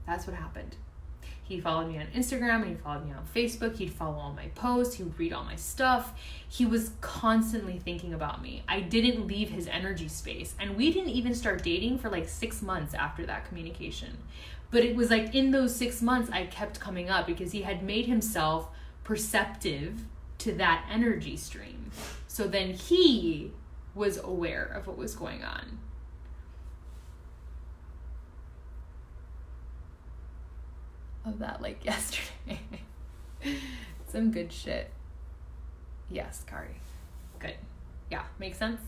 That's what happened. He followed me on Instagram and he followed me on Facebook. He'd follow all my posts. He would read all my stuff. He was constantly thinking about me. I didn't leave his energy space. And we didn't even start dating for like 6 months after that communication. But it was like in those 6 months, I kept coming up because he had made himself perceptive to that energy stream. So then he was aware of what was going on. of that like yesterday. Some good shit. Yes, Kari. Good. Yeah, makes sense?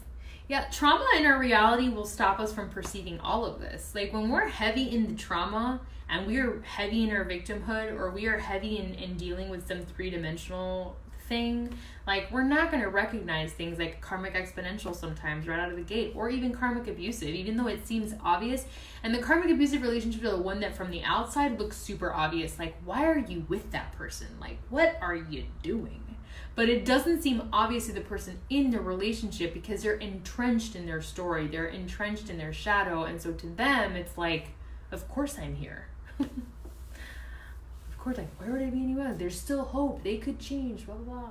Yeah, trauma in our reality will stop us from perceiving all of this. Like when we're heavy in the trauma and we are heavy in our victimhood, or we are heavy in dealing with some three-dimensional thing, like we're not going to recognize things like karmic exponential sometimes right out of the gate, or even karmic abusive, even though it seems obvious. And the karmic abusive relationships are the one that from the outside looks super obvious. Like, why are you with that person? Like, what are you doing? But it doesn't seem obvious to the person in the relationship because they're entrenched in their story. They're entrenched in their shadow. And so to them, it's like, of course I'm here. Of course, like, where would I be anywhere? There's still hope. They could change, blah, blah, blah.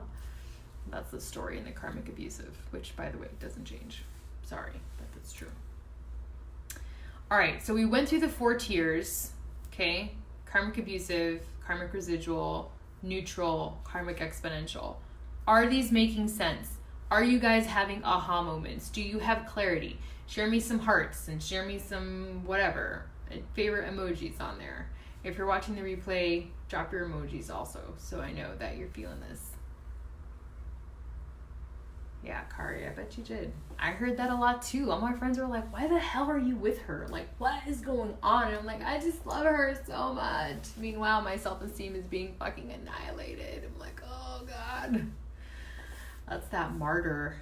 That's the story in the karmic abusive, which, by the way, doesn't change. Sorry, but that's true. All right, so we went through the 4 tiers, okay? Karmic abusive, karmic residual, neutral, karmic exponential. Are these making sense? Are you guys having aha moments? Do you have clarity? Share me some hearts and share me some whatever, favorite emojis on there. If you're watching the replay, drop your emojis also, so I know that you're feeling this. Yeah, Kari, I bet you did. I heard that a lot too. All my friends were like, why the hell are you with her? Like, what is going on? And I'm like, I just love her so much. Meanwhile, my self-esteem is being fucking annihilated. I'm like, oh God. That's that martyr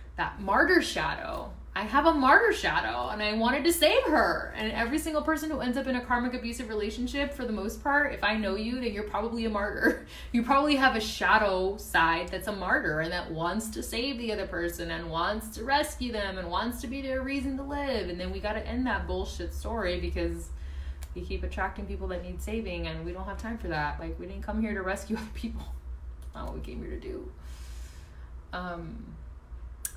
shadow. I have a martyr shadow and I wanted to save her. And every single person who ends up in a karmic abusive relationship, for the most part, if I know you, then you're probably a martyr. You probably have a shadow side that's a martyr and that wants to save the other person and wants to rescue them and wants to be their reason to live. And then we got to end that bullshit story because we keep attracting people that need saving and we don't have time for that. Like, we didn't come here to rescue other people. That's not what we came here to do.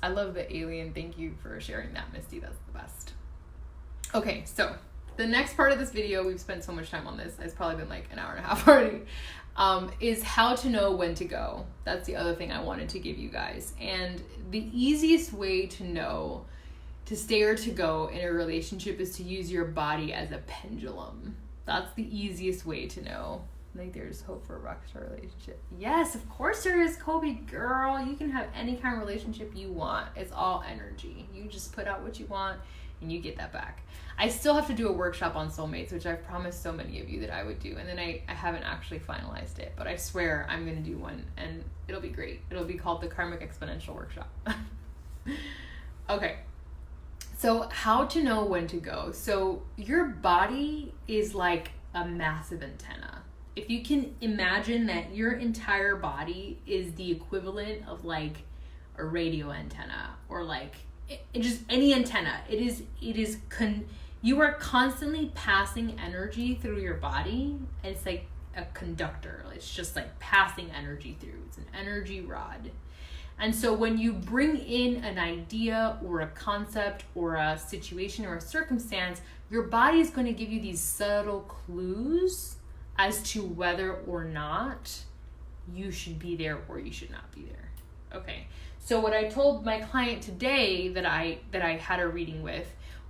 I love the alien. Thank you for sharing that, Misty. That's the best. Okay, so the next part of this video, we've spent so much time on this. It's probably been like an hour and a half already. Is how to know when to go. That's the other thing I wanted to give you guys. And the easiest way to know to stay or to go in a relationship is to use your body as a pendulum. That's the easiest way to know. Like, there's hope for a rockstar relationship. Yes, of course there is, Kobe girl. You can have any kind of relationship you want. It's all energy. You just put out what you want and you get that back. I still have to do a workshop on soulmates, which I've promised so many of you that I would do. And then I haven't actually finalized it, but I swear I'm going to do one and it'll be great. It'll be called the Karmic Exponential Workshop. Okay. So how to know when to go. So your body is like a massive antenna. If you can imagine that your entire body is the equivalent of like a radio antenna or like just any antenna, you are constantly passing energy through your body. It's like a conductor. It's just like passing energy through. It's an energy rod. And so when you bring in an idea or a concept or a situation or a circumstance, your body is going to give you these subtle clues as to whether or not you should be there or you should not be there. Okay. So what I told my client today that I had a reading with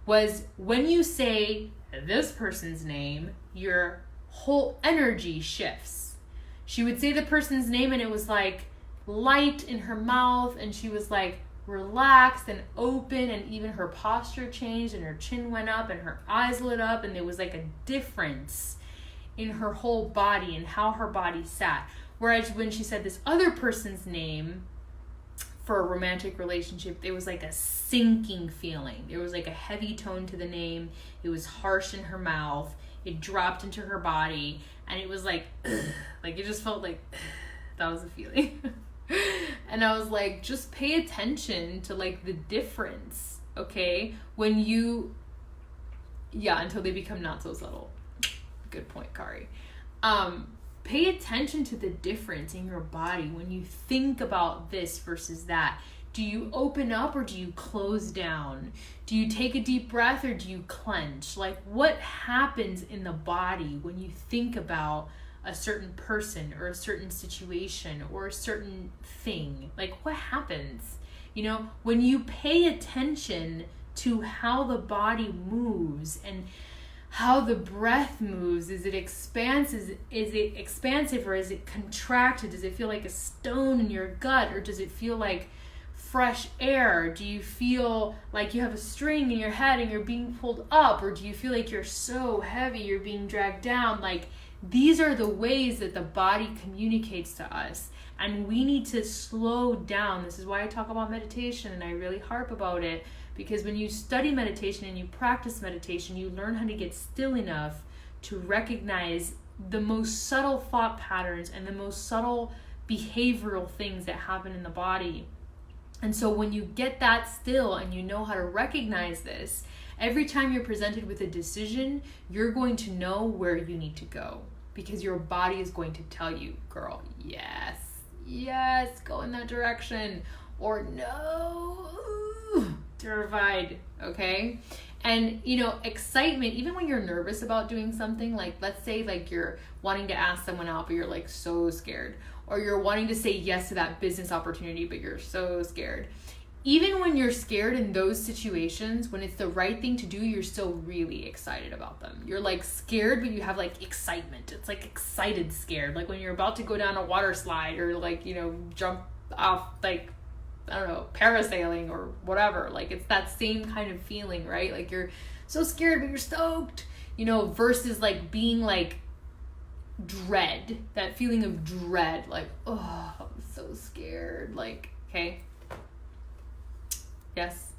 was, when you say this person's name, your whole energy shifts. She would say the person's name and it was like light in her mouth and she was like relaxed and open, and even her posture changed and her chin went up and her eyes lit up, and there was like a difference in her whole body and how her body sat. Whereas when she said this other person's name for a romantic relationship, there was like a sinking feeling. There was like a heavy tone to the name. It was harsh in her mouth. It dropped into her body, and it was like, ugh. Like it just felt like ugh. That was the feeling. And I was like, just pay attention to like the difference, okay? When you, until they become not so subtle. Good point, Kari. Pay attention to the difference in your body when you think about this versus that. Do you open up or do you close down? Do you take a deep breath or do you clench? Like, what happens in the body when you think about a certain person or a certain situation or a certain thing? Like, what happens? You know, when you pay attention to how the body moves and how the breath moves. Is it expansive? Is it expansive, or is it contracted? Does it feel like a stone in your gut, or does it feel like fresh air? Do you feel like you have a string in your head and you're being pulled up, or do you feel like you're so heavy you're being dragged down? Like, these are the ways that the body communicates to us, and we need to slow down. This is why I talk about meditation, and I really harp about it, because when you study meditation and you practice meditation, you learn how to get still enough to recognize the most subtle thought patterns and the most subtle behavioral things that happen in the body. And so when you get that still and you know how to recognize this, every time you're presented with a decision, you're going to know where you need to go, because your body is going to tell you, girl, yes, go in that direction, or no, terrified, okay? And, excitement, even when you're nervous about doing something, like let's say like you're wanting to ask someone out, but you're like so scared, or you're wanting to say yes to that business opportunity, but you're so scared. Even when you're scared in those situations, when it's the right thing to do, you're still really excited about them. You're like scared, but you have like excitement. It's like excited scared. Like when you're about to go down a water slide, or like, jump off, like, I don't know, parasailing or whatever. Like it's that same kind of feeling, right? Like you're so scared, but you're stoked, versus like being like dread, that feeling of dread, like, oh, I'm so scared. Like, okay. Yes.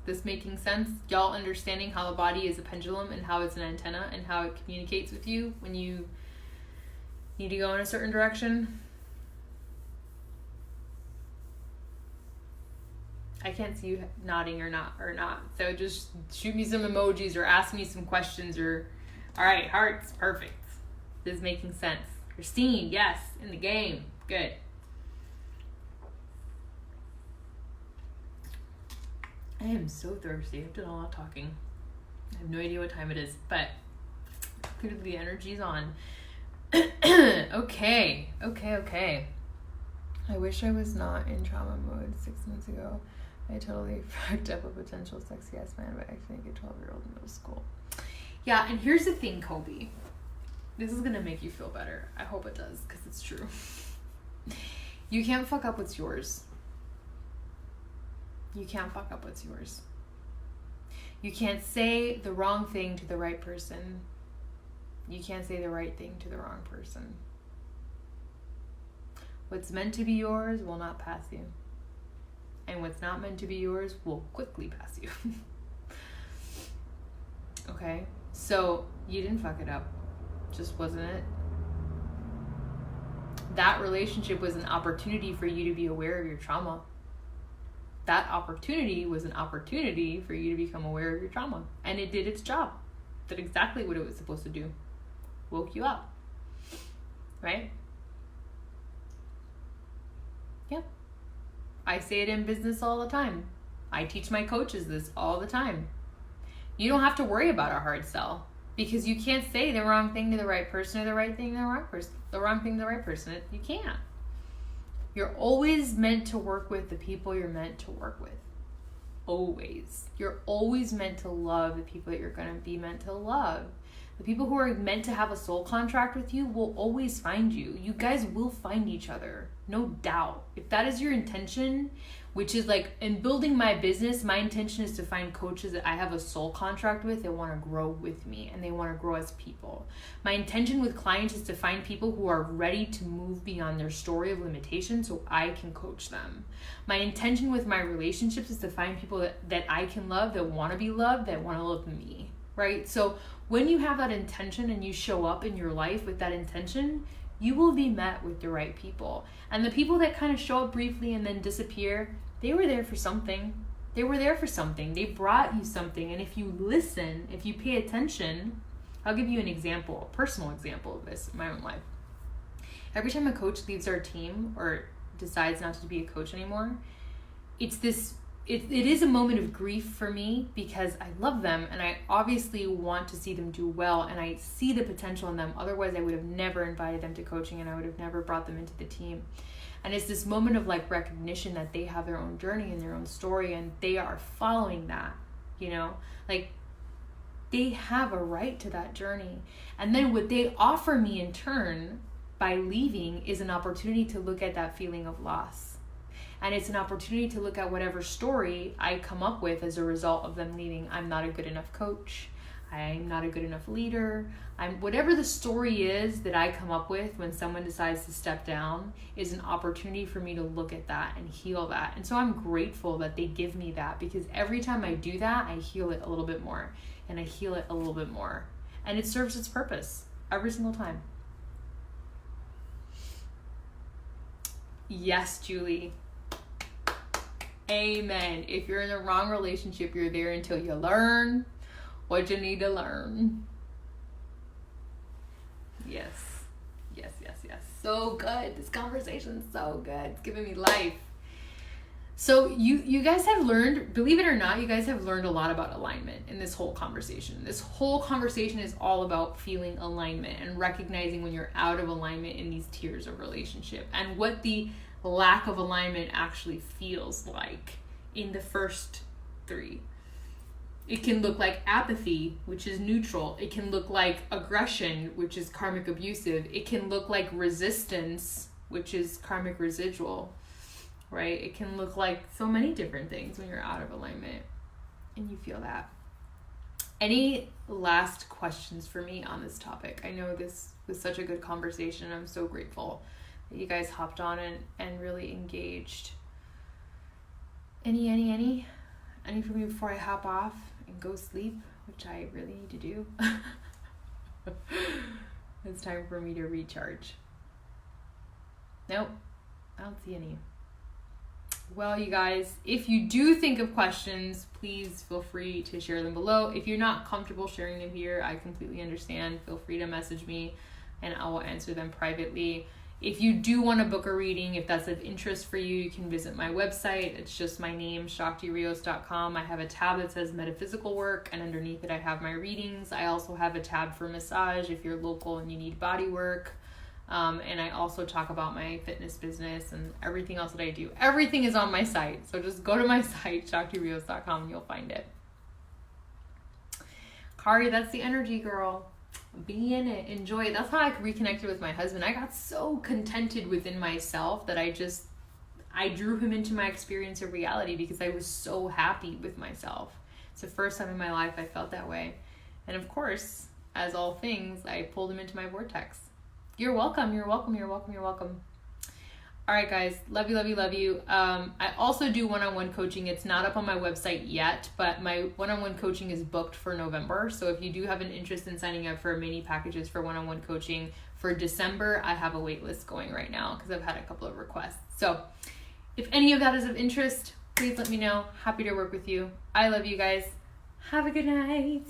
This making sense? Y'all understanding how the body is a pendulum and how it's an antenna and how it communicates with you when you need to go in a certain direction? I can't see you nodding or not. So just shoot me some emojis or ask me some questions, or, all right, hearts, perfect. This is making sense. Christine, yes, in the game. Good. I am so thirsty. I've done a lot of talking. I have no idea what time it is, but clearly the energy's on. Okay. I wish I was not in trauma mode 6 months ago. I totally fucked up a potential sexy ass man by accidentally a 12-year-old in middle school. Yeah, and here's the thing, Kobe. This is gonna make you feel better. I hope it does, because it's true. You can't fuck up what's yours. You can't fuck up what's yours. You can't say the wrong thing to the right person. You can't say the right thing to the wrong person. What's meant to be yours will not pass you. And what's not meant to be yours will quickly pass you. Okay? So, you didn't fuck it up. Just wasn't it? That relationship was an opportunity for you to be aware of your trauma. That opportunity was an opportunity for you to become aware of your trauma. And it did its job. Did exactly what it was supposed to do. Woke you up. Right? Yep. I say it in business all the time. I teach my coaches this all the time. You don't have to worry about a hard sell, because you can't say the wrong thing to the right person or the right thing to the wrong person. The wrong thing to the right person. You can't. You're always meant to work with the people you're meant to work with. Always. You're always meant to love the people that you're going to be meant to love. The people who are meant to have a soul contract with you will always find you. You guys will find each other. No doubt. If that is your intention, which is like in building my business, my intention is to find coaches that I have a soul contract with that want to grow with me and they want to grow as people. My intention with clients is to find people who are ready to move beyond their story of limitation so I can coach them. My intention with my relationships is to find people that I can love, that want to be loved, that want to love me, right? So when you have that intention and you show up in your life with that intention, you will be met with the right people. And the people that kind of show up briefly and then disappear, they were there for something. They were there for something. They brought you something. And if you listen, if you pay attention, I'll give you an example, a personal example of this in my own life. Every time a coach leaves our team or decides not to be a coach anymore, it is a moment of grief for me, because I love them and I obviously want to see them do well and I see the potential in them. Otherwise, I would have never invited them to coaching and I would have never brought them into the team. And it's this moment of like recognition that they have their own journey and their own story and they are following that, like They have a right to that journey. And then what they offer me in turn by leaving is an opportunity to look at that feeling of loss. And it's an opportunity to look at whatever story I come up with as a result of them leaving. I'm not a good enough coach. I'm not a good enough leader. Whatever the story is that I come up with when someone decides to step down is an opportunity for me to look at that and heal that. And so I'm grateful that they give me that, because every time I do that, I heal it a little bit more, and I heal it a little bit more. And it serves its purpose every single time. Yes, Julie. Amen. If you're in the wrong relationship, you're there until you learn what you need to learn. Yes. Yes, yes, yes. So good. This conversation's so good. It's giving me life. So you guys have learned, believe it or not, you guys have learned a lot about alignment in this whole conversation. This whole conversation is all about feeling alignment and recognizing when you're out of alignment in these tiers of relationship, and what the lack of alignment actually feels like in the first three. It can look like apathy, which is neutral. It can look like aggression, which is karmic abusive. It can look like resistance, which is karmic residual, right? It can look like so many different things when you're out of alignment and you feel that. Any last questions for me on this topic? I know this was such a good conversation. I'm so grateful that you guys hopped on and really engaged. Any for me before I hop off and go sleep, which I really need to do. It's time for me to recharge. Nope, I don't see any. Well, you guys, if you do think of questions, please feel free to share them below. If you're not comfortable sharing them here, I completely understand. Feel free to message me and I will answer them privately. If you do want to book a reading, if that's of interest for you, you can visit my website. It's just my name, ShaktiRios.com. I have a tab that says metaphysical work, and underneath it I have my readings. I also have a tab for massage if you're local and you need body work. And I also talk about my fitness business and everything else that I do. Everything is on my site. So just go to my site, ShaktiRios.com, and you'll find it. Kari, that's the energy, girl. Be in it, enjoy it. That's how I reconnected with my husband. I got so contented within myself that I drew him into my experience of reality because I was so happy with myself. It's the first time in my life I felt that way. And of course, as all things, I pulled him into my vortex. You're welcome, you're welcome, you're welcome, you're welcome. All right, guys. Love you, love you, love you. I also do one-on-one coaching. It's not up on my website yet, but my one-on-one coaching is booked for November. So if you do have an interest in signing up for mini packages for one-on-one coaching for December, I have a wait list going right now because I've had a couple of requests. So if any of that is of interest, please let me know. Happy to work with you. I love you guys. Have a good night.